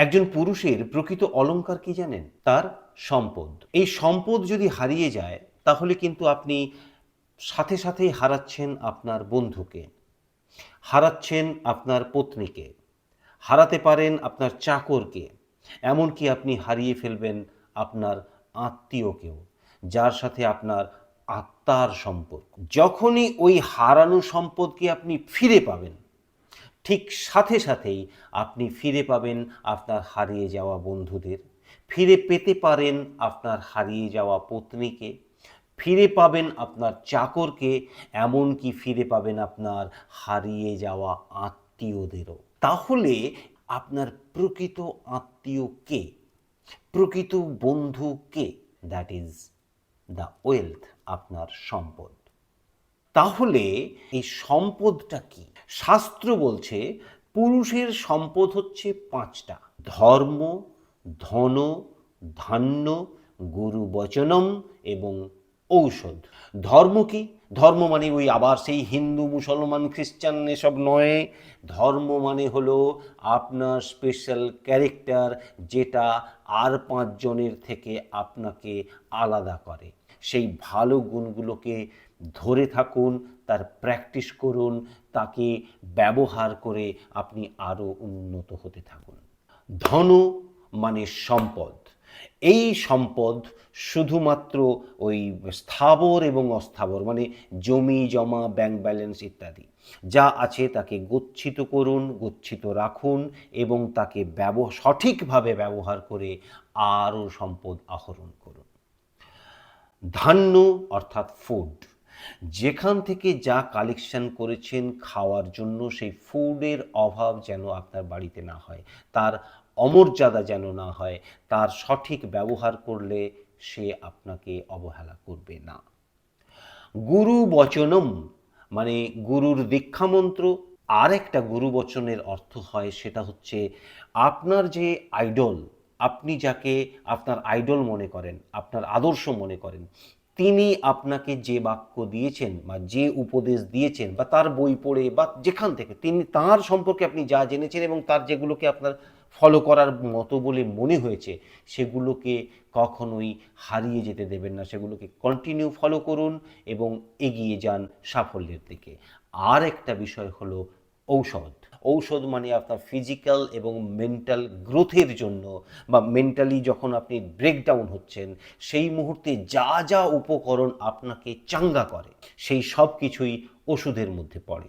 একজন পুরুষের প্রকৃত অলংকার কি জানেন? তার সম্পদ। এই সম্পদ যদি হারিয়ে যায় তাহলে কিন্তু আপনি সাথে সাথেই হারাচ্ছেন আপনার বন্ধুকে, হারাচ্ছেন আপনার পত্নীকে, হারাতে পারেন আপনার চাকরকে, এমনকি আপনি হারিয়ে ফেলবেন আপনার আত্মীয়কেও, যার সাথে আপনার আত্মার সম্পর্ক। যখনই ওই হারানো সম্পদকে আপনি ফিরে পাবেন, ঠিক সাথে সাথেই আপনি ফিরে পাবেন আপনার হারিয়ে যাওয়া বন্ধুদের, ফিরে পেতে পারেন আপনার হারিয়ে যাওয়া পত্নীকে, ফিরে পাবেন আপনার চাকরকে, এমনকি ফিরে পাবেন আপনার হারিয়ে যাওয়া আত্মীয়দেরও। তাহলে আপনার প্রকৃত আত্মীয় কে, প্রকৃত বন্ধু কে? দ্যাট ইজ দ্য ওয়েলথ, আপনার সম্পদ। তাহলে এই সম্পদটা কি? শাস্ত্র বলছে পুরুষের সম্পদ হচ্ছে পাঁচটা: ধর্ম, ধন, ধান্য, গুরু বচনম এবং ঔষধ। ধর্ম কি? ধর্ম মানে ওই আবার সেই হিন্দু, মুসলমান, খ্রিস্টান এসব নয়। ধর্ম মানে হলো আপনার স্পেশাল ক্যারেক্টার, যেটা আর পাঁচজনের থেকে আপনাকে আলাদা করে। সেই ভালো গুণগুলোকে ধরে থাকুন, তার প্র্যাকটিস করুন, তাকে ব্যবহার করে আপনি আরও উন্নত হতে থাকুন। ধন মানে সম্পদ। এই সম্পদ শুধুমাত্র ওই স্থাবর এবং অস্থাবর মানে জমি জমা, ব্যাংক ব্যালেন্স ইত্যাদি যা আছে তাকে গচ্ছিত করুন, গচ্ছিত রাখুন এবং তাকে সঠিকভাবে ব্যবহার করে আরও সম্পদ আহরণ করুন। ধান্য অর্থাৎ ফুড, যেখান থেকে যা কালেকশন করেছেন খাওয়ার জন্য, সেই ফুডের অভাব যেন আপনার বাড়িতে না হয়, তার অমর্যাদা যেন না হয়, তার সঠিক ব্যবহার করলে সে আপনাকে অবহেলা করবে না। গুরু বচনম মানে গুরুর দীক্ষামন্ত্র। আর একটা গুরু বচনের অর্থ হয় সেটা হচ্ছে আপনার যে আইডল, আপনি যাকে আপনার আইডল মনে করেন, আপনার আদর্শ মনে করেন, তিনি আপনাকে যে বাক্য দিয়েছেন বা যে উপদেশ দিয়েছেন বা তার বই পড়ে বা যেখান থেকে তিনি তার সম্পর্কে আপনি যা জেনেছেন এবং তার যেগুলোকে আপনার ফলো করার মতো বলে মনে হয়েছে, সেগুলোকে কখনোই হারিয়ে যেতে দেবেন না, সেগুলোকে কন্টিনিউ ফলো করুন এবং এগিয়ে যান সাফল্যের দিকে। আর একটা বিষয় হলো ঔষধ। ঔষধ মানে আপনার ফিজিক্যাল এবং মেন্টাল গ্রোথের জন্য বা মেন্টালি যখন আপনি ব্রেকডাউন হচ্ছেন সেই মুহূর্তে যা যা উপকরণ আপনাকে চাঙ্গা করে সেই সব কিছুই ওষুধের মধ্যে পড়ে।